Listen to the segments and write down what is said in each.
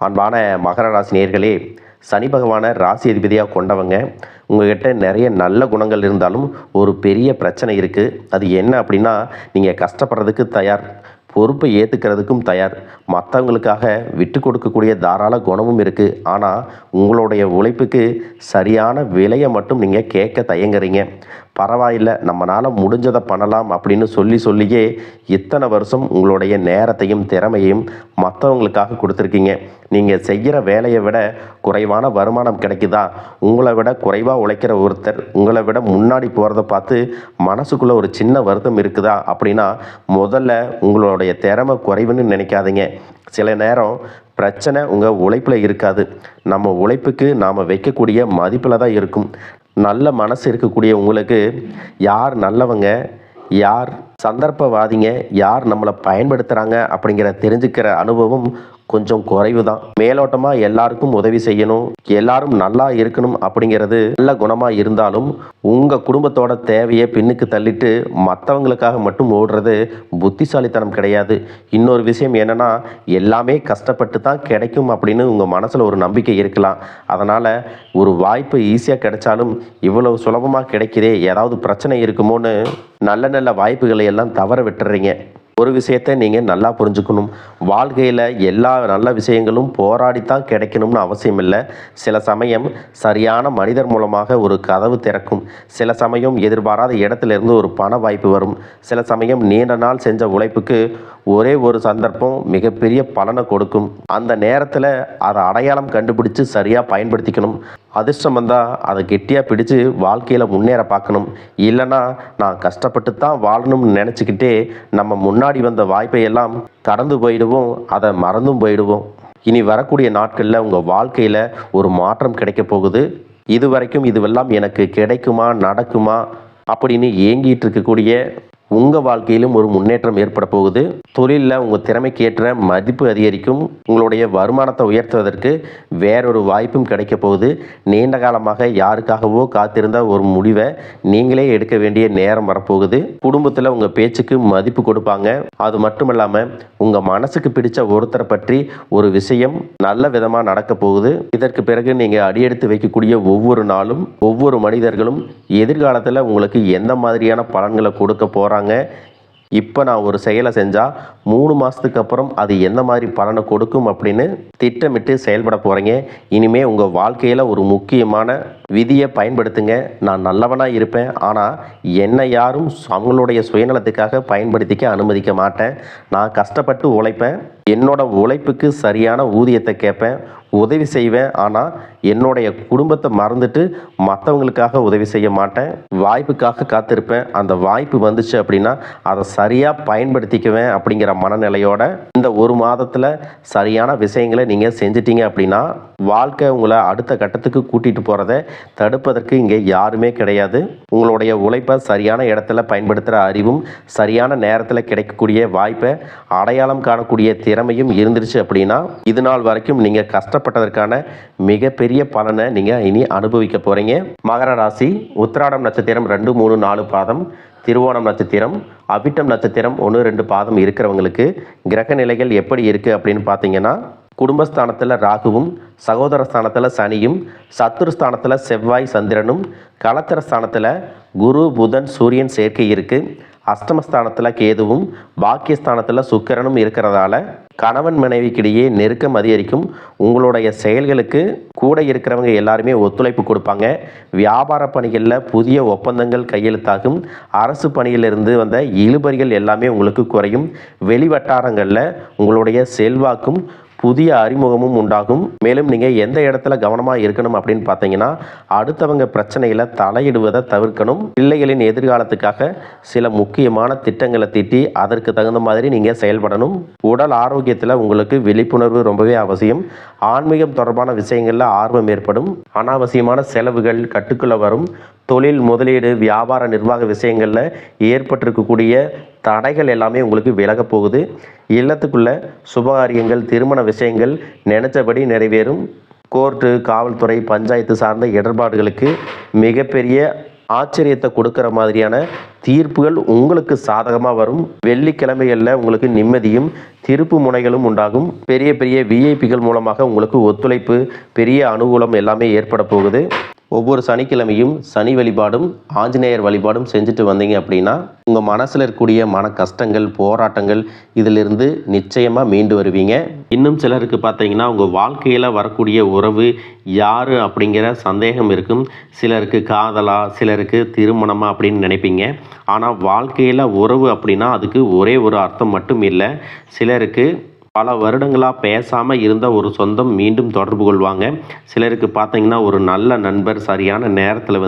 அன்பான மகர ராசி நேயர்களே, சனி பகவானை ராசி அதிபதியாக கொண்டவங்க. உங்கள்கிட்ட நிறைய நல்ல குணங்கள் இருந்தாலும் ஒரு பெரிய பிரச்சனை இருக்குது. அது என்ன அப்படின்னா, நீங்கள் கஷ்டப்படுறதுக்கு தயார், பொறுப்பை ஏற்றுக்கிறதுக்கும் தயார், மற்றவங்களுக்காக விட்டு கொடுக்கக்கூடிய தாராள குணமும் இருக்குது. ஆனால் உங்களுடைய உழைப்புக்கு சரியான விலையை மட்டும் நீங்கள் கேட்க தயங்குறீங்க. பரவாயில்லை, நம்மளால் முடிஞ்சதை பண்ணலாம் அப்படின்னு சொல்லியே இத்தனை வருஷம் உங்களுடைய நேரத்தையும் திறமையையும் மற்றவங்களுக்காக கொடுத்துருக்கீங்க. நீங்கள் செய்கிற வேலையை விட குறைவான வருமானம் கிடைக்குதா, உங்களை விட குறைவாக உழைக்கிற ஒருத்தர் உங்களை விட முன்னாடி போகிறத பார்த்து மனசுக்குள்ளே ஒரு சின்ன வருத்தம் இருக்குதா அப்படின்னா, முதல்ல உங்களுடைய திறமை குறைவுன்னு நினைக்காதீங்க. சில நேரம் பிரச்சனை உங்கள் உழைப்பில் இருக்காது, நம்ம உழைப்புக்கு நாம் வைக்கக்கூடிய மதிப்பில் தான் இருக்கும். நல்ல மனசு இருக்கக்கூடிய உங்களுக்கு யார் நல்லவங்க, யார் சந்தர்ப்பவாதிங்க, யார் நம்மளை பயன்படுத்துகிறாங்க அப்படிங்கிற தெரிஞ்சுக்கிற அனுபவம் கொஞ்சம் குறைவு தான். மேலோட்டமாக எல்லாருக்கும் உதவி செய்யணும், எல்லாரும் நல்லா இருக்கணும் அப்படிங்கிறது நல்ல குணமாக இருந்தாலும் உங்கள் குடும்பத்தோட தேவையை பின்னுக்கு தள்ளிட்டு மற்றவங்களுக்காக மட்டும் ஓடுறது புத்திசாலித்தனம் கிடையாது. இன்னொரு விஷயம் என்னென்னா, எல்லாமே கஷ்டப்பட்டு தான் கிடைக்கும் அப்படின்னு உங்கள் மனசில் ஒரு நம்பிக்கை இருக்கலாம். அதனால் ஒரு வாய்ப்பு ஈஸியாக கிடைச்சாலும் இவ்வளவு சுலபமாக கிடைக்கிறே, ஏதாவது பிரச்சனை இருக்குமோன்னு நல்ல நல்ல வாய்ப்புகளை எல்லாம் தவற விட்டுறீங்க. ஒரு விஷயத்தை நீங்கள் நல்லா புரிஞ்சுக்கணும், வாழ்க்கையில் எல்லா நல்ல விஷயங்களும் போராடித்தான் கிடைக்கணும்னு அவசியம் இல்லை. சில சமயம் சரியான மனிதர் மூலமாக ஒரு கதவு திறக்கும், சில சமயம் எதிர்பாராத இடத்துலேருந்து ஒரு பண வாய்ப்பு வரும், சில சமயம் நீண்ட நாள் செஞ்ச உழைப்புக்கு ஒரே ஒரு சந்தர்ப்பம் மிகப்பெரிய பலனை கொடுக்கும். அந்த நேரத்தில் அதை அடையாளம் கண்டுபிடிச்சு சரியாக பயன்படுத்திக்கணும். அதிர்ஷ்டம் வந்தால் அதை கெட்டியாக பிடிச்சு வாழ்க்கையில் முன்னேற பார்க்கணும். இல்லைன்னா நான் கஷ்டப்பட்டு தான் வாழணும்னு நினச்சிக்கிட்டே நம்ம முன்னாடி வந்த வாய்ப்பையெல்லாம் கடந்து போயிடுவோம், அதை மறந்தும் போயிடுவோம். இனி வரக்கூடிய நாட்களில் உங்கள் வாழ்க்கையில் ஒரு மாற்றம் கிடைக்க போகுது. இதுவரைக்கும் இதுவெல்லாம் எனக்கு கிடைக்குமா நடக்குமா அப்படின்னு ஏங்கிட்டு இருக்கக்கூடிய உங்கள் வாழ்க்கையிலும் ஒரு முன்னேற்றம் ஏற்பட போகுது. தொழிலில் உங்கள் திறமைக்கு ஏற்ற மதிப்பு அதிகரிக்கும். உங்களுடைய வருமானத்தை உயர்த்துவதற்கு வேறொரு வாய்ப்பும் கிடைக்க போகுது. நீண்ட காலமாக யாருக்காகவோ காத்திருந்த ஒரு முடிவை நீங்களே எடுக்க வேண்டிய நேரம் வரப்போகுது. குடும்பத்தில் உங்கள் பேச்சுக்கு மதிப்பு கொடுப்பாங்க. அது மட்டும் இல்லாமல் உங்கள் மனசுக்கு பிடிச்ச ஒருத்தரை பற்றி ஒரு விஷயம் நல்ல விதமாக நடக்க போகுது. இதற்கு பிறகு நீங்கள் அடியெடுத்து வைக்கக்கூடிய ஒவ்வொரு நாளும் ஒவ்வொரு மனிதர்களும் எதிர்காலத்தில் உங்களுக்கு எந்த மாதிரியான பலன்களை கொடுக்க போகிறாங்க, இப்போ நான் ஒரு செயலை செஞ்சால் 3 மாதத்துக்கு அப்புறம் அது எந்த மாதிரி பலனை கொடுக்கும் அப்படின்னு திட்டமிட்டு செயல்பட போகிறீங்க. இனிமேல் உங்கள் வாழ்க்கையில் ஒரு முக்கியமான விதியை பயன்படுத்துங்க. நான் நல்லவனாக இருப்பேன், ஆனால் என்னை யாரும் அவங்களுடைய சுயநலத்துக்காக பயன்படுத்திக்க அனுமதிக்க மாட்டேன். நான் கஷ்டப்பட்டு உழைப்பேன், என்னோட உழைப்புக்கு சரியான ஊதியத்தை கேட்பேன், உதவி செய்வேன், ஆனால் என்னுடைய குடும்பத்தை மறந்துட்டு மற்றவங்களுக்காக உதவி செய்ய மாட்டேன். வாய்ப்புக்காக காத்திருப்பேன், அந்த வாய்ப்பு வந்துச்சு அப்படின்னா அதை சரியாக பயன்படுத்திக்குவேன் அப்படிங்கிற மனநிலையோட இந்த ஒரு மாதத்தில் சரியான விஷயங்களை நீங்கள் செஞ்சிட்டீங்க அப்படின்னா வாழ்க்கை உங்களை அடுத்த கட்டத்துக்கு கூட்டிகிட்டு போகிறத தடுப்பதற்கு இங்கே யாருமே கிடையாது. உங்களுடைய உழைப்பை சரியான இடத்துல பயன்படுத்துகிற அறிவும் சரியான நேரத்தில் கிடைக்கக்கூடிய வாய்ப்பை அடையாளம் காணக்கூடிய திறமையும் இருந்துருச்சு அப்படின்னா இது நாள் வரைக்கும் நீங்கள் கஷ்டப்பட்டதற்கான மிகப்பெரிய பலனை நீங்கள் இனி அனுபவிக்க போகிறீங்க. மகர ராசி உத்திராடம் நட்சத்திரம் 2, 3, 4 பாதம், திருவோணம் நட்சத்திரம், அவிட்டம் நட்சத்திரம் 1, 2 பாதம் இருக்கிறவங்களுக்கு கிரக நிலைகள் எப்படி இருக்குது அப்படின்னு பார்த்தீங்கன்னா, குடும்பஸ்தானத்தில் ராகுவும், சகோதர ஸ்தானத்தில் சனியும், சத்துருஸ்தானத்தில் செவ்வாய் சந்திரனும், களத்திர ஸ்தானத்தில் குரு புதன் சூரியன் சேர்க்கை இருக்குது. அஷ்டமஸ்தானத்தில் கேதுவும், பாக்கியஸ்தானத்தில் சுக்கிரனும் இருக்கிறதால கணவன் மனைவிக்கிடையே நெருக்கம் அதிகரிக்கும். உங்களுடைய செயல்களுக்கு கூட இருக்கிறவங்க எல்லாருமே ஒத்துழைப்பு கொடுப்பாங்க. வியாபார பணிகளில் புதிய ஒப்பந்தங்கள் கையெழுத்தாகும். அரசு பணியிலிருந்து வந்த இழுபறிகள் எல்லாமே உங்களுக்கு குறையும். வெளிவட்டாரங்களில் உங்களுடைய செல்வாக்கும் புதிய அறிமுகமும் உண்டாகும். மேலும் நீங்கள் எந்த இடத்துல கவனமாக இருக்கணும் அப்படின்னு பார்த்தீங்கன்னா, அடுத்தவங்க பிரச்சனையில் தலையிடுவதை தவிர்க்கணும். பிள்ளைகளின் எதிர்காலத்துக்காக சில முக்கியமான திட்டங்களை தீட்டி அதற்கு தகுந்த மாதிரி நீங்கள் செயல்படணும். உடல் ஆரோக்கியத்தில் உங்களுக்கு விழிப்புணர்வு ரொம்பவே அவசியம். ஆன்மீகம் தொடர்பான விஷயங்களில் ஆர்வம் ஏற்படும். அனாவசியமான செலவுகள் கட்டுக்குள்ளே வரும். தொழில் முதலீடு வியாபார நிர்வாக விஷயங்களில் ஏற்பட்டிருக்கக்கூடிய தடைகள் எல்லாமே உங்களுக்கு விலக போகுது. இல்லத்துக்குள்ள சுபகாரியங்கள் திருமண விஷயங்கள் நினைச்சபடி நிறைவேறும். கோர்ட்டு காவல்துறை பஞ்சாயத்து சார்ந்த இடர்பாடுகளுக்கு மிகப்பெரிய ஆச்சரியத்தை கொடுக்குற மாதிரியான தீர்ப்புகள் உங்களுக்கு சாதகமாக வரும். வெள்ளிக்கிழமைகளில் உங்களுக்கு நிம்மதியும் திருப்பு முனைகளும் உண்டாகும். பெரிய பெரிய விஐபிகள் மூலமாக உங்களுக்கு ஒத்துழைப்பு, பெரிய அனுகூலம் எல்லாமே ஏற்பட போகுது. ஒவ்வொரு சனிக்கிழமையும் சனி வழிபாடும் ஆஞ்சநேயர் வழிபாடும் செஞ்சுட்டு வந்தீங்க அப்படின்னா உங்கள் மனசில் இருக்கக்கூடிய மன கஷ்டங்கள், போராட்டங்கள் இதிலிருந்து நிச்சயமாக மீண்டு வருவீங்க. இன்னும் சிலருக்கு பார்த்தீங்கன்னா உங்கள் வாழ்க்கையில் வரக்கூடிய உறவு யார் அப்படிங்கிற சந்தேகம் இருக்கும். சிலருக்கு காதலா, சிலருக்கு திருமணமா அப்படின்னு நினைப்பீங்க. ஆனால் வாழ்க்கையில் உறவு அப்படின்னா அதுக்கு ஒரே ஒரு அர்த்தம் மட்டும் இல்லை. சிலருக்கு பல வருடங்களாக பேசாமல் இருந்த ஒரு சொந்தம் மீண்டும் தொடர்பு கொள்வாங்க. சிலருக்கு பார்த்தீங்கன்னா ஒரு நல்ல நண்பர் சரியான நேரத்தில்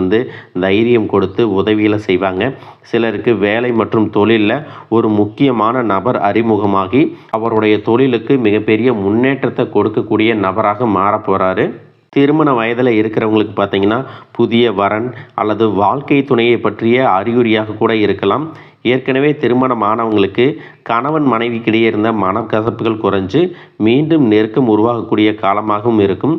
தைரியம் கொடுத்து உதவிகளை செய்வாங்க. சிலருக்கு வேலை மற்றும் தொழிலில் ஒரு முக்கியமான நபர் அறிமுகமாகி அவருடைய தொழிலுக்கு மிகப்பெரிய முன்னேற்றத்தை கொடுக்கக்கூடிய நபராக மாறப் போகிறாரு. திருமண வயதில் இருக்கிறவங்களுக்கு பார்த்தீங்கன்னா புதிய வரன் அல்லது வாழ்க்கை துணையை பற்றிய அறிகுறியாக கூட இருக்கலாம். ஏற்கனவே திருமணமானவங்களுக்கு கணவன் மனைவிக்கிடையே இருந்த மனக்கசப்புகள் குறைஞ்சு மீண்டும் நெருக்கம் உருவாகக்கூடிய காலமாகவும் இருக்கும்.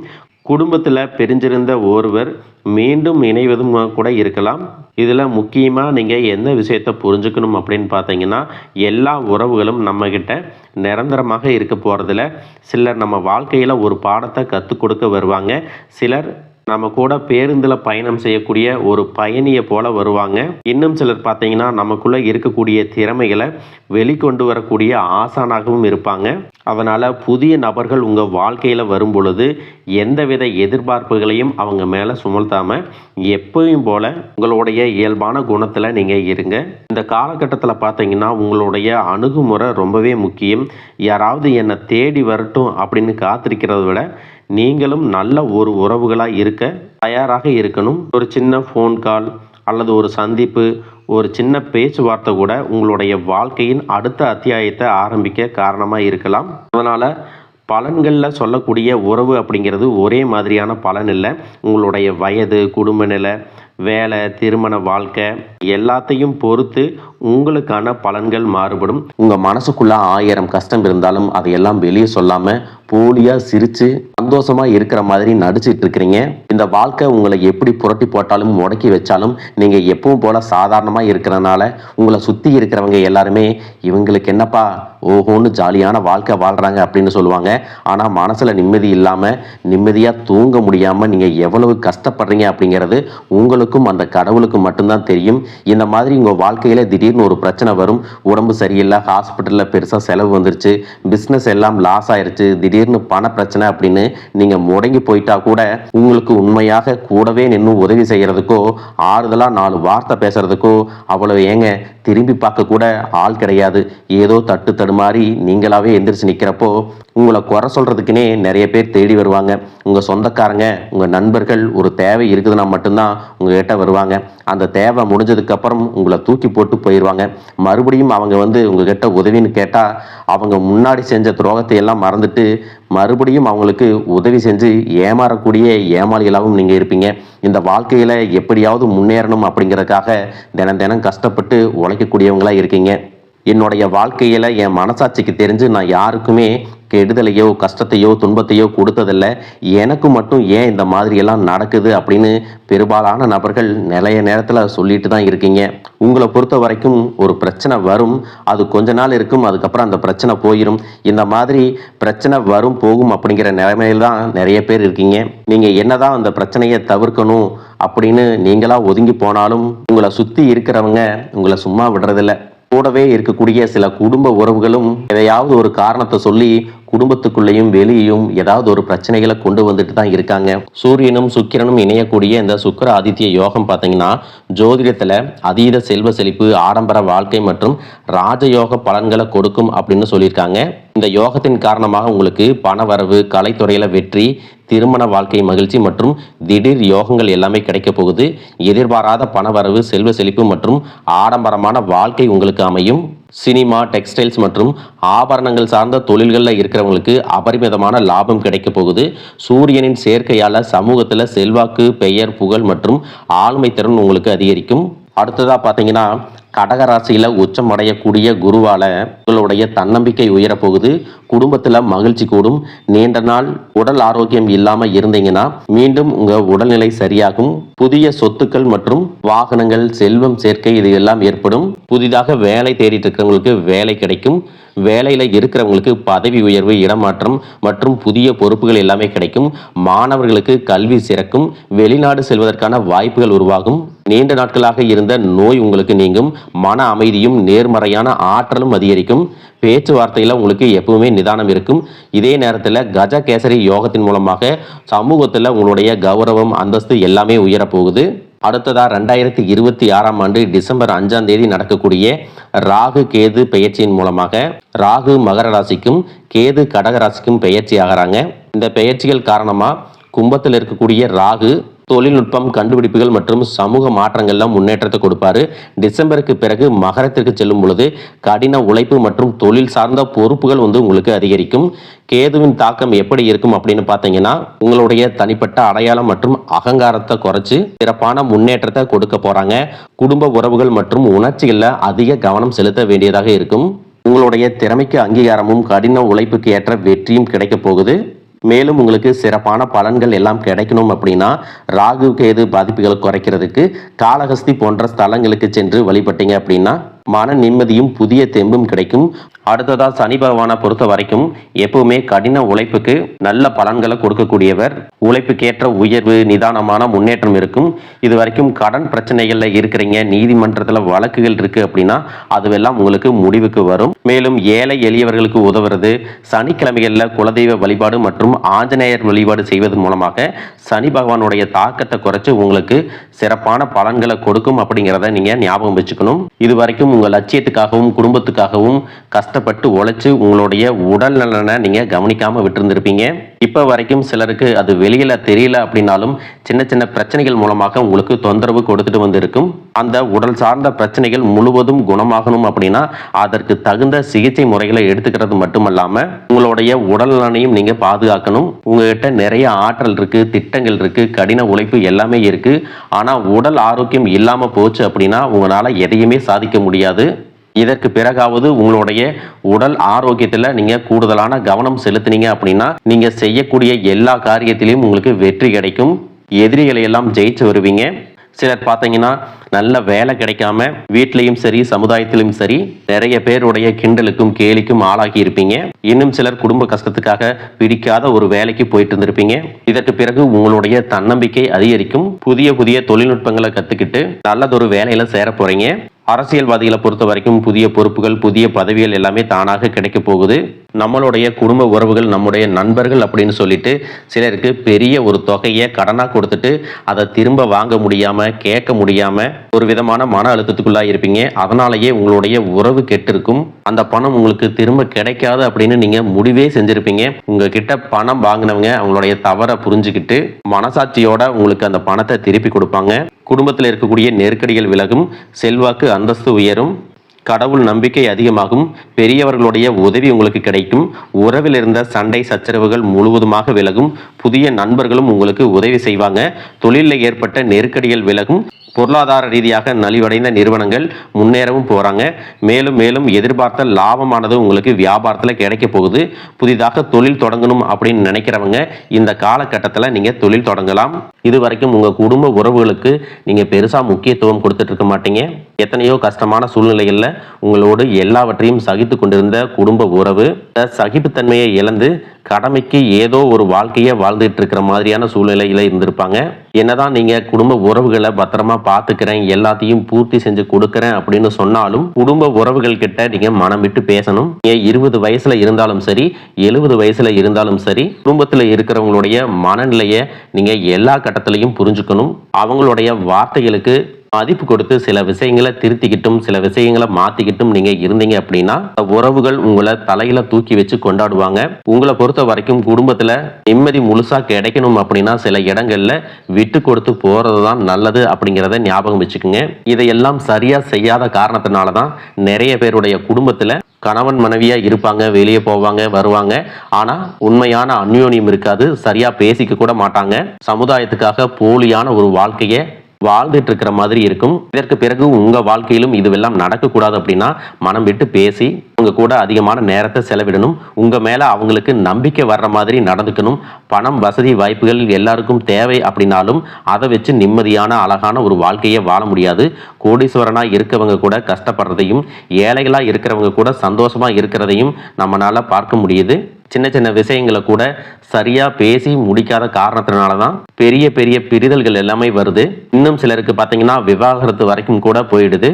குடும்பத்தில் பிரிஞ்சிருந்த ஒருவர் மீண்டும் இணைவதும் கூட இருக்கலாம். இதில் முக்கியமாக நீங்கள் எந்த விஷயத்தை புரிஞ்சுக்கணும் அப்படின்னு பார்த்தீங்கன்னா, எல்லா உறவுகளும் நம்மக்கிட்ட நிரந்தரமாக இருக்க போகிறதில்ல. சிலர் நம்ம வாழ்க்கையில் ஒரு பாடத்தை கற்றுக் கொடுக்க வருவாங்க. சிலர் நம்ம கூட பேருந்தில் பயணம் செய்யக்கூடிய ஒரு பயணியை போல வருவாங்க. இன்னும் சிலர் பார்த்தீங்கன்னா நமக்குள்ளே இருக்கக்கூடிய திறமைகளை வெளிக்கொண்டு வரக்கூடிய ஆசானாகவும் இருப்பாங்க. அதனால் புதிய நபர்கள் உங்கள் வாழ்க்கையில் வரும் பொழுது எந்தவித எதிர்பார்ப்புகளையும் அவங்க மேலே சுமத்தாமல் எப்பவும் போல் உங்களுடைய இயல்பான குணத்தில் நீங்கள் இருங்க. இந்த காலகட்டத்தில் பார்த்தீங்கன்னா உங்களுடைய அணுகுமுறை ரொம்பவே முக்கியம். யாராவது என்னை தேடி வரட்டும் அப்படின்னு காத்திருக்கிறத விட நீங்களும் நல்ல ஒரு உறவுகளாக இருக்க தயாராக இருக்கணும். ஒரு சின்ன ஃபோன் கால் அல்லது ஒரு சந்திப்பு, ஒரு சின்ன பேச்சுவார்த்தை கூட உங்களுடைய வாழ்க்கையின் அடுத்த அத்தியாயத்தை ஆரம்பிக்க காரணமாக இருக்கலாம். அதனால் பலன்களில் சொல்லக்கூடிய உறவு அப்படிங்கிறது ஒரே மாதிரியான பலன் இல்லை. உங்களுடைய வயது, குடும்ப நிலை, வேலை, திருமண வாழ்க்கை எல்லாத்தையும் பொறுத்து உங்களுக்கான பலன்கள் மாறுபடும். உங்கள் மனசுக்குள்ள 1000 கஷ்டம் இருந்தாலும் அதையெல்லாம் வெளியே சொல்லாமல் போலியாக சிரித்து சந்தோஷமாக இருக்கிற மாதிரி நடிச்சிட்டு இருக்கிறீங்க. இந்த வாழ்க்கை உங்களை எப்படி புரட்டி போட்டாலும் முடக்கி வச்சாலும் நீங்கள் எப்பவும் போல் சாதாரணமாக இருக்கிறனால உங்களை சுற்றி இருக்கிறவங்க எல்லாருமே இவங்களுக்கு என்னப்பா ஓஹோன்னு ஜாலியான வாழ்க்கை வாழ்கிறாங்க அப்படின்னு சொல்லுவாங்க. ஆனால் மனசில் நிம்மதி இல்லாமல் நிம்மதியாக தூங்க முடியாமல் நீங்கள் எவ்வளவு கஷ்டப்படுறீங்க அப்படிங்கிறது உங்களுக்கும் அந்த கடவுளுக்கும் மட்டும்தான் தெரியும். இந்த மாதிரி உங்கள் வாழ்க்கையில் திடீர்னு ஒரு பிரச்சனை வரும். உடம்பு சரியில்லை, ஹாஸ்பிட்டலில் பெருசாக செலவு வந்துருச்சு, பிஸ்னஸ் எல்லாம் லாஸ் ஆயிடுச்சு, திடீர்னு பண பிரச்சனை அப்படின்னு நீங்கள் முடங்கி போயிட்டா கூட உங்களுக்கு உண்மையாக கூடவே நின்று உதவி செய்கிறதுக்கோ ஆறுதலாக 4 வார்த்தை பேசுறதுக்கோ அவ்வளவு ஏங்க திரும்பி பார்க்க கூட ஆள் கிடையாது. ஏதோ தட்டு தடுமாறி நீங்களாவே எந்திரிச்சு நிற்கிறப்போ உங்களை குறை சொல்கிறதுக்குன்னே நிறைய பேர் தேடி வருவாங்க. உங்கள் சொந்தக்காரங்க, உங்கள் நண்பர்கள் ஒரு தேவை இருக்குதுன்னா மட்டும்தான் உங்கள்கிட்ட வருவாங்க. அந்த தேவை முடிஞ்சதுக்கப்புறம் உங்களை தூக்கி போட்டு போயிடுவாங்க. மறுபடியும் அவங்க உங்ககிட்ட உதவின்னு கேட்டால் அவங்க முன்னாடி செஞ்ச துரோகத்தை எல்லாம் மறந்துட்டு மறுபடியும் அவங்களுக்கு உதவி செஞ்சு ஏமாறக்கூடிய ஏமாளிகளாகவும் நீங்கள் இருப்பீங்க. இந்த வாழ்க்கையில் எப்படியாவது முன்னேறணும் அப்படிங்கிறதுக்காக தினம் தினம் கஷ்டப்பட்டு உழைக்கக்கூடியவங்களாக இருக்கீங்க. என்னுடைய வாழ்க்கையில் என் மனசாட்சிக்கு தெரிஞ்சு நான் யாருக்குமே கெடுதலையோ கஷ்டத்தையோ துன்பத்தையோ கொடுத்ததில்லை, எனக்கு மட்டும் ஏன் இந்த மாதிரியெல்லாம் நடக்குது அப்படின்னு பெரும்பாலான நபர்கள் நிறைய நேரத்தில் சொல்லிட்டு தான் இருக்கீங்க. உங்களை பொறுத்த வரைக்கும் ஒரு பிரச்சனை வரும், அது கொஞ்ச நாள் இருக்கும், அதுக்கப்புறம் அந்த பிரச்சனை போயிடும். இந்த மாதிரி பிரச்சனை வரும் போகும் அப்படிங்கிற நிலைமையில் தான் நிறைய பேர் இருக்கீங்க. நீங்கள் என்னதான் அந்த பிரச்சனையை தவிர்க்கணும் அப்படின்னு நீங்களா ஒதுங்கி போனாலும் உங்களை சுற்றி இருக்கிறவங்க உங்களை சும்மா விடுறதில்லை. கூடவே இருக்கக்கூடிய சில குடும்ப உறவுகளும் எதையாவது ஒரு காரணத்தை சொல்லி குடும்பத்துக்குள்ளேயும் வெளியேயும் ஏதாவது ஒரு பிரச்சனைகளை கொண்டு வந்துட்டு தான் இருக்காங்க. சூரியனும் சுக்கிரனும் இணையக்கூடிய இந்த சுக்கிர ஆதித்ய யோகம் பார்த்தீங்கன்னா ஜோதிடத்தில் அதீத செல்வ செழிப்பு, ஆடம்பர வாழ்க்கை மற்றும் ராஜயோக பலன்களை கொடுக்கும் அப்படின்னு சொல்லியிருக்காங்க. இந்த யோகத்தின் காரணமாக உங்களுக்கு பண வரவு, கலைத்துறையில் வெற்றி, திருமண வாழ்க்கை மகிழ்ச்சி மற்றும் திடீர் யோகங்கள் எல்லாமே கிடைக்க போகுது. எதிர்பாராத பண வரவு, செல்வ செழிப்பு மற்றும் ஆடம்பரமான வாழ்க்கை உங்களுக்கு அமையும். சினிமா, டெக்ஸ்டைல்ஸ் மற்றும் ஆபரணங்கள் சார்ந்த தொழில்களில் இருக்கிறவங்களுக்கு அபரிமிதமான லாபம் கிடைக்க போகுது. சூரியனின் சேர்க்கையால் சமூகத்தில் செல்வாக்கு, பெயர், புகழ் மற்றும் ஆளுமை திறன் உங்களுக்கு அதிகரிக்கும். அடுத்ததாக பார்த்தீங்கன்னா கடகராசியில் உச்சம் அடையக்கூடிய குருவால் உங்களுடைய தன்னம்பிக்கை உயரப்போகுது. குடும்பத்தில் மகிழ்ச்சி கூடும். நீண்ட நாள் உடல் ஆரோக்கியம் இல்லாமல் இருந்தீங்கன்னா மீண்டும் உங்கள் உடல்நிலை சரியாகும். புதிய சொத்துக்கள் மற்றும் வாகனங்கள், செல்வம் சேர்க்கை இது எல்லாம் ஏற்படும். புதிதாக வேலை தேடிட்டு இருக்கிறவங்களுக்கு வேலை கிடைக்கும். வேலையில் இருக்கிறவங்களுக்கு பதவி உயர்வு, இடமாற்றம் மற்றும் புதிய பொறுப்புகள் எல்லாமே கிடைக்கும். மாணவர்களுக்கு கல்வி சிறக்கும். வெளிநாடு செல்வதற்கான வாய்ப்புகள் உருவாகும். நீண்ட நாட்களாக இருந்த நோய் உங்களுக்கு நீங்கும். மன அமைதியும் நேர்மறையான ஆற்றலும் அதிகரிக்கும். பேச்சுவார்த்தையில் உங்களுக்கு எப்பவுமே நிதானம் இருக்கும். இதே நேரத்தில் கஜ கேசரி யோகத்தின் மூலமாக சமூகத்தில் உங்களுடைய கௌரவம், அந்தஸ்து எல்லாமே உயரப்போகுது. அடுத்ததாக 2026 டிசம்பர் 5 நடக்கக்கூடிய ராகு கேது பெயர்ச்சியின் மூலமாக ராகு மகர ராசிக்கும் கேது கடக ராசிக்கும் பெயர்ச்சி ஆகிறாங்க. இந்த பெயர்ச்சிகள் காரணமாக கும்பத்தில் இருக்கக்கூடிய ராகு தொழில்நுட்பம், கண்டுபிடிப்புகள் மற்றும் சமூக மாற்றங்கள்லாம் முன்னேற்றத்தை கொடுப்பாரு. டிசம்பருக்கு பிறகு மகரத்திற்கு செல்லும் பொழுது கடின உழைப்பு மற்றும் தொழில் சார்ந்த பொறுப்புகள் உங்களுக்கு அதிகரிக்கும். கேதுவின் தாக்கம் எப்படி இருக்கும் அப்படின்னு பார்த்தீங்கன்னா உங்களுடைய தனிப்பட்ட அடையாளம் மற்றும் அகங்காரத்தை குறைச்சி சிறப்பான முன்னேற்றத்தை கொடுக்க போறாங்க. குடும்ப உறவுகள் மற்றும் உணர்ச்சிகளில் அதிக கவனம் செலுத்த வேண்டியதாக இருக்கும். உங்களுடைய திறமைக்கு அங்கீகாரமும் கடின உழைப்புக்கு ஏற்ற வெற்றியும் கிடைக்க போகுது. மேலும் உங்களுக்கு சிறப்பான பலன்கள் எல்லாம் கிடைக்கணும் அப்படின்னா ராகு கேது பாதிப்புகளை குறைக்கிறதுக்கு காளஹஸ்தி போன்ற ஸ்தலங்களுக்கு சென்று வழிபட்டீங்க அப்படின்னா மன நிம்மதியும் புதிய தெம்பும் கிடைக்கும். அடுத்ததாக சனி பகவானை பொறுத்த வரைக்கும் எப்பவுமே கடின உழைப்புக்கு நல்ல பலன்களை கொடுக்கக்கூடியவர். உழைப்புக்கேற்ற உயர்வு, நிதானமான முன்னேற்றம் இருக்கும். இது வரைக்கும் கடன் பிரச்சனைகளில் இருக்கிறீங்க, நீதிமன்றத்தில் வழக்குகள் இருக்கு அப்படின்னா அதுவெல்லாம் உங்களுக்கு முடிவுக்கு வரும். மேலும் ஏழை எளியவர்களுக்கு உதவுறது, சனிக்கிழமைகளில் குலதெய்வ வழிபாடு மற்றும் ஆஞ்சநேயர் வழிபாடு செய்வதன் மூலமாக சனி பகவானுடைய தாக்கத்தை குறைச்சு உங்களுக்கு சிறப்பான பலன்களை கொடுக்கும் அப்படிங்கிறத நீங்க ஞாபகம் வச்சுக்கணும். இது வரைக்கும் உங்க லட்சியத்துக்காகவும் குடும்பத்துக்காகவும் கஷ்டப்பட்டு உழைச்சு உங்களுடைய உடல் நலனை நீங்க கவனிக்காம விட்டுருந்துருப்பீங்க. இப்ப வரைக்கும் சிலருக்கு அது வெளியில தெரியல அப்படின்னாலும் சின்ன சின்ன பிரச்சனைகள் மூலமாக உங்களுக்கு தொந்தரவு கொடுத்துட்டு வந்திருக்கும். அந்த உடல் சார்ந்த பிரச்சனைகள் முழுவதும் குணமாகணும் அப்படின்னா அதற்கு தகுந்த சிகிச்சை முறைகளை எடுத்துக்கிறது மட்டுமல்லாம உங்களுடைய உடல் நலனையும் நீங்க பாதுகாக்கணும். உங்ககிட்ட நிறைய ஆற்றல் இருக்கு, திட்டங்கள் இருக்கு, கடின உழைப்பு எல்லாமே இருக்கு. ஆனா உடல் ஆரோக்கியம் இல்லாம போச்சு அப்படின்னா உங்களால எதையுமே சாதிக்க முடியாது. இதற்கு பிறகாவது உங்களுடைய உடல் ஆரோக்கியத்தில் நீங்கள் கூடுதலான கவனம் செலுத்தினீங்க அப்படின்னா நீங்கள் செய்யக்கூடிய எல்லா காரியத்திலையும் உங்களுக்கு வெற்றி கிடைக்கும். எதிரிகளை எல்லாம் ஜெயிச்சு வருவீங்க. சிலர் பார்த்தீங்கன்னா நல்ல வேலை கிடைக்காம வீட்லையும் சரி சமுதாயத்திலும் சரி நிறைய பேருடைய கிண்டலுக்கும் கேலிக்கும் ஆளாகி இருப்பீங்க. இன்னும் சிலர் குடும்ப கஷ்டத்துக்காக பிடிக்காத ஒரு வேலைக்கு போயிட்டு இருந்திருப்பீங்க. இதற்கு பிறகு உங்களுடைய தன்னம்பிக்கை அதிகரிக்கும். புதிய புதிய தொழில்நுட்பங்களை கற்றுக்கிட்டு நல்லதொரு வேலையில சேர போறீங்க. அரசியல்வாதிகளை பொறுத்த வரைக்கும் புதிய பொறுப்புகள், புதிய பதவிகள் எல்லாமே தானாக கிடைக்க போகுது. நம்மளுடைய குடும்ப உறவுகள், நம்முடைய நண்பர்கள் அப்படின்னு சொல்லிட்டு சிலருக்கு பெரிய ஒரு தொகையை கடனாக கொடுத்துட்டு அதை திரும்ப வாங்க முடியாம, கேட்க முடியாம ஒரு விதமான மன அழுத்தத்துக்குள்ளா இருப்பீங்க. அதனாலேயே உங்களுடைய உறவு கெட்டிருக்கும். அந்த பணம் உங்களுக்கு திரும்ப கிடைக்காது அப்படின்னு நீங்க முடிவே செஞ்சிருப்பீங்க. உங்ககிட்ட பணம் வாங்கினவங்க அவங்களுடைய தவறை புரிஞ்சுக்கிட்டு மனசாட்சியோட உங்களுக்கு அந்த பணத்தை திருப்பி கொடுப்பாங்க. குடும்பத்தில் இருக்கக்கூடிய நெருக்கடிகள் விலகும். செல்வாக்கு, அந்தஸ்து உயரும். கடவுள் நம்பிக்கை அதிகமாகும். பெரியவர்களுடைய உதவி உங்களுக்கு கிடைக்கும். உறவில் இருந்த சண்டை சச்சரவுகள் முழுவதுமாக விலகும். புதிய நண்பர்களும் உங்களுக்கு உதவி செய்வாங்க. தொழிலில் ஏற்பட்ட நெருக்கடிகள் விலகும். பொருளாதார ரீதியாக நலிவடைந்த நிறுவனங்கள் முன்னேறவும் போகிறாங்க. மேலும் மேலும் எதிர்பார்த்த லாபமானது உங்களுக்கு வியாபாரத்தில் கிடைக்க போகுது. புதிதாக தொழில் தொடங்கணும் அப்படின்னு நினைக்கிறவங்க இந்த காலகட்டத்தில் நீங்கள் தொழில் தொடங்கலாம். இது வரைக்கும் உங்கள் குடும்ப உறவுகளுக்கு நீங்கள் பெருசாக முக்கியத்துவம் கொடுத்துட்டு இருக்க மாட்டீங்க. எத்தனையோ கஷ்டமான சூழ்நிலைகளில் உங்களோடு எல்லாவற்றையும் சகித்து கொண்டிருந்த குடும்ப உறவு சகிப்புத்தன்மையை இழந்து கடமைக்கு ஏதோ ஒரு வாழ்க்கையை வாழ்ந்துட்டு இருக்கிற மாதிரியான சூழ்நிலையில இருந்திருப்பாங்க. என்னதான் நீங்க குடும்ப உறவுகளை பத்திரமா பாத்துக்கிறேன், எல்லாத்தையும் பூர்த்தி செஞ்சு கொடுக்கறேன் அப்படின்னு சொன்னாலும் குடும்ப உறவுகள் கிட்ட நீங்க மனம் விட்டு பேசணும். 20 வயசுல இருந்தாலும் சரி, 70 வயசுல இருந்தாலும் சரி, குடும்பத்துல இருக்கிறவங்களுடைய மனநிலையை நீங்க எல்லா கட்டத்திலையும் புரிஞ்சுக்கணும். அவங்களுடைய வார்த்தைகளுக்கு மதிப்பு கொடுத்து சில விஷயங்களை திருத்திக்கிட்டும் சில விஷயங்களை மாத்திக்கிட்டும் நீங்க இருந்தீங்க அப்படின்னா உறவுகள் உங்களை தலையில தூக்கி வச்சு கொண்டாடுவாங்க. உங்களை பொறுத்த வரைக்கும் குடும்பத்துல நிம்மதி முழுசா கிடைக்கணும் அப்படின்னா சில இடங்கள்ல விட்டு கொடுத்து போறதுதான் நல்லது அப்படிங்கிறத ஞாபகம் வச்சுக்கோங்க. இதையெல்லாம் சரியா செய்யாத காரணத்தினாலதான் நிறைய பேருடைய குடும்பத்துல கணவன் மனைவியா இருப்பாங்க, வெளியே போவாங்க வருவாங்க, ஆனா உண்மையான அந்யோன்யம் இருக்காது. சரியா பேசிக்க கூட மாட்டாங்க. சமுதாயத்துக்காக போலியான ஒரு வாழ்க்கையை வாழ்ந்துட்டு இருக்கிற மாதிரி இருக்கும். இதற்கு பிறகு உங்க வாழ்க்கையிலும் இதுவெல்லாம் நடக்கக்கூடாது அப்படின்னா மனம் விட்டு பேசி உங்க கூட அதிகமான நேரத்தை செலவிடணும். உங்க மேல அவங்களுக்கு நம்பிக்கை வர்ற மாதிரி நடந்துக்கணும். பணம், வசதி, வாய்ப்புகள் எல்லாருக்கும் தேவை அப்படின்னாலும் அதை வச்சு நிம்மதியான அழகான ஒரு வாழ்க்கையை வாழ முடியாது. கோடீஸ்வரனா இருக்கவங்க கூட கஷ்டப்படுறதையும், ஏழைகளா இருக்கிறவங்க கூட சந்தோஷமா இருக்கிறதையும் நம்மளால பார்க்க முடியுது. சின்ன சின்ன விஷயங்களை கூட சரியா பேசி முடிக்காத காரணத்தினால தான் பெரிய பெரிய பிரிதல்கள் எல்லாமே வருது. இன்னும் சிலருக்கு பார்த்தீங்கன்னா விவாகரத்து வரைக்கும் கூட போயிடுது.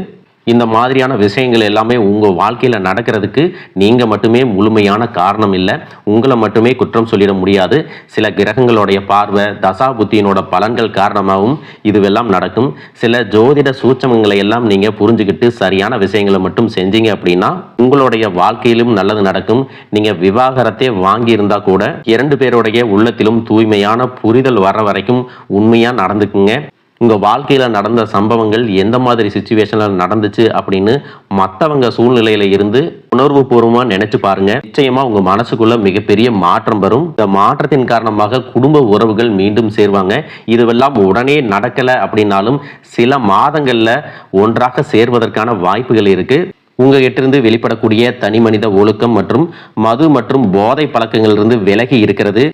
இந்த மாதிரியான விஷயங்கள் எல்லாமே உங்கள் வாழ்க்கையில் நடக்கிறதுக்கு நீங்கள் மட்டுமே முழுமையான காரணம் இல்லை. உங்களை மட்டுமே குற்றம் சொல்லிட முடியாது. சில கிரகங்களுடைய பார்வை, தசாபுத்தியினோட பலன்கள் காரணமாகவும் இதுவெல்லாம் நடக்கும். சில ஜோதிட சூட்சமங்களை எல்லாம் நீங்கள் புரிஞ்சுக்கிட்டு சரியான விஷயங்களை மட்டும் செஞ்சீங்க அப்படின்னா உங்களுடைய வாழ்க்கையிலும் நல்லது நடக்கும். நீங்கள் விவாகரத்தை வாங்கியிருந்தா கூட 2 பேருடைய உள்ளத்திலும் தூய்மையான புரிதல் வர வரைக்கும் உண்மையாக நடந்துக்குங்க. உங்கள் வாழ்க்கையில் நடந்த சம்பவங்கள் எந்த மாதிரி சுச்சுவேஷனில் நடந்துச்சு அப்படின்னு மற்றவங்க சூழ்நிலையில் இருந்து உணர்வு பூர்வமாக நினைச்சு பாருங்க. நிச்சயமாக உங்கள் மனசுக்குள்ள மிகப்பெரிய மாற்றம் வரும். இந்த மாற்றத்தின் காரணமாக குடும்ப உறவுகள் மீண்டும் சேர்வாங்க. இதுவெல்லாம் உடனே நடக்கலை அப்படின்னாலும் சில மாதங்களில் ஒன்றாக சேர்வதற்கான வாய்ப்புகள் இருக்குது. உங்ககிட்டிருந்து வெளிப்படக்கூடிய தனி மனித ஒழுக்கம் மற்றும் மது மற்றும் போதை பழக்கங்களிலிருந்து விலகி இருக்கிறது.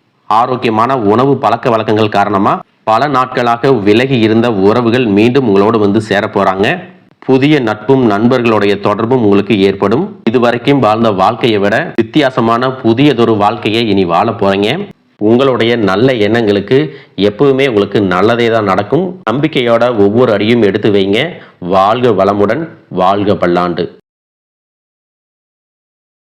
ஆரோக்கியமான உணவு பழக்க வழக்கங்கள் காரணமாக பல நாட்களாக விலகி இருந்த உறவுகள் மீண்டும் உங்களோடு வந்து சேர போறாங்க. புதிய நட்பும் நண்பர்களுடைய தொடர்பும் உங்களுக்கு ஏற்படும். இதுவரைக்கும் வாழ்ந்த வாழ்க்கையை விட வித்தியாசமான புதியதொரு வாழ்க்கையை இனி வாழ போறீங்க. உங்களுடைய நல்ல எண்ணங்களுக்கு எப்பவுமே உங்களுக்கு நல்லதே தான் நடக்கும். நம்பிக்கையோட ஒவ்வொரு அடியும் எடுத்து வைங்க. வாழ்க வளமுடன், வாழ்க பல்லாண்டு.